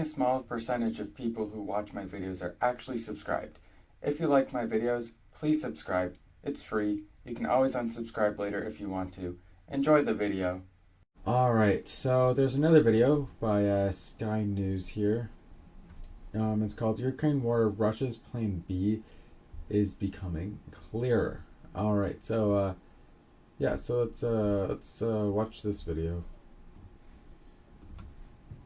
only a small percentage of people who watch my videos are actually subscribed. If you like my videos, please subscribe. It's free. You can always unsubscribe later if you want to. Enjoy the video. Alright, so there's another video by Sky News here. It's called Ukraine War, Russia's Plan B is Becoming Clearer. Alright, so let's watch this video.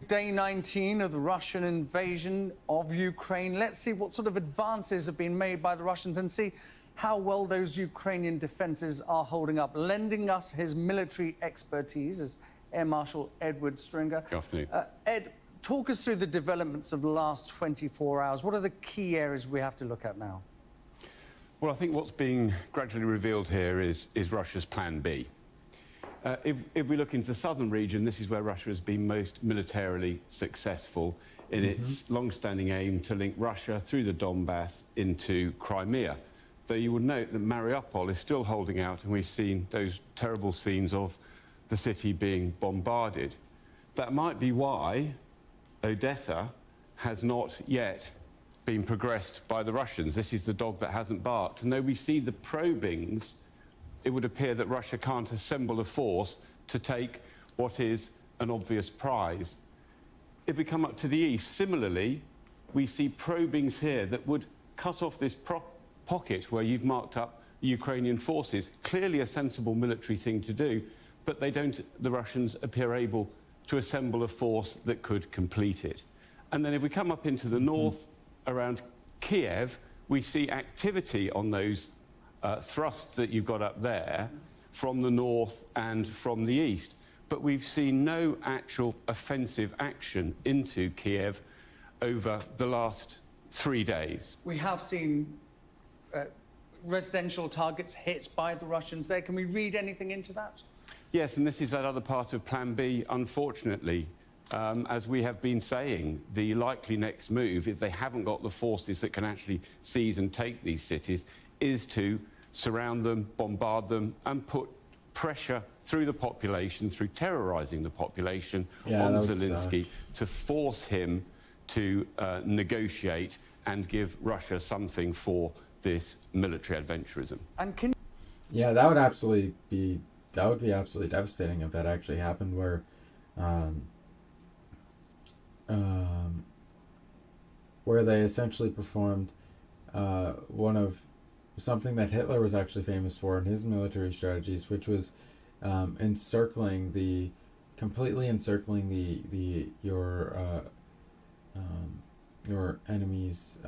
Day 19 of the Russian invasion of Ukraine. Let's see what sort of advances have been made by the Russians and see how well those Ukrainian defenses are holding up. Lending us his military expertise is Air Marshal Edward Stringer. Good afternoon. Ed, talk us through the developments of the last 24 hours. What are the key areas we have to look at now? Well, I think what's being gradually revealed here is Russia's Plan B. If we look into the southern region, this is where Russia has been most militarily successful in its long-standing aim to link Russia through the Donbass into Crimea. Though you will note that Mariupol is still holding out, and we've seen those terrible scenes of the city being bombarded. That might be why Odessa has not yet been progressed by the Russians. This is the dog that hasn't barked. And though we see the probings, it would appear that Russia can't assemble a force to take what is an obvious prize. If we come up to the east, similarly, we see probings here that would cut off this pocket where you've marked up Ukrainian forces. Clearly a sensible military thing to do, but the Russians appear able to assemble a force that could complete it. And then if we come up into the north, around Kiev, we see activity on those thrusts that you've got up there from the north and from the east. But we've seen no actual offensive action into Kiev over the last 3 days. We have seen residential targets hit by the Russians there. Can we read anything into that? Yes, and this is that other part of Plan B, unfortunately. As we have been saying, the likely next move, if they haven't got the forces that can actually seize and take these cities, is to surround them, bombard them, and put pressure through the population, through terrorizing the population on Zelensky, to force him to negotiate and give Russia something for this military adventurism. And can that would be absolutely devastating if that actually happened, where they essentially performed something that Hitler was actually famous for in his military strategies, which was completely encircling your enemy's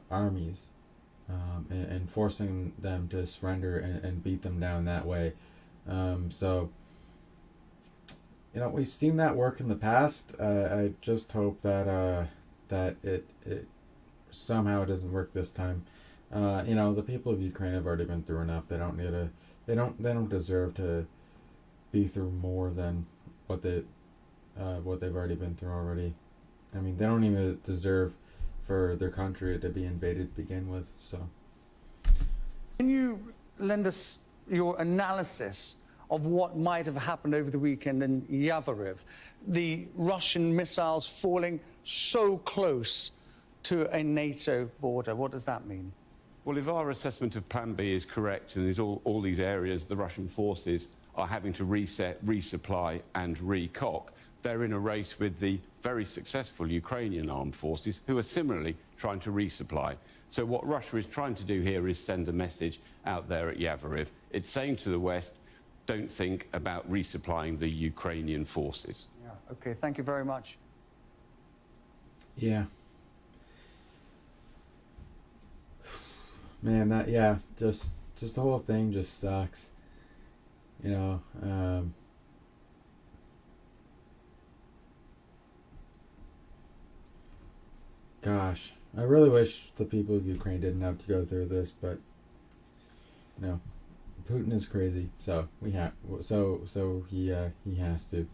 armies, and forcing them to surrender and beat them down that way. So we've seen that work in the past. I just hope that it somehow doesn't work this time. The people of Ukraine have already been through enough. They don't deserve to be through more than what they've already been through already. I mean, they don't even deserve for their country to be invaded to begin with. So, can you lend us your analysis of what might have happened over the weekend in Yavoriv? The Russian missiles falling so close to a NATO border. What does that mean? Well, if our assessment of Plan B is correct, and there's all these areas the Russian forces are having to reset, resupply and recock, they're in a race with the very successful Ukrainian armed forces, who are similarly trying to resupply. So what Russia is trying to do here is send a message out there at Yavoriv. It's saying to the West, don't think about resupplying the Ukrainian forces. Yeah. Okay, thank you very much. Yeah. Man, just the whole thing just sucks. Gosh, I really wish the people of Ukraine didn't have to go through this, but Putin is crazy, so he has to.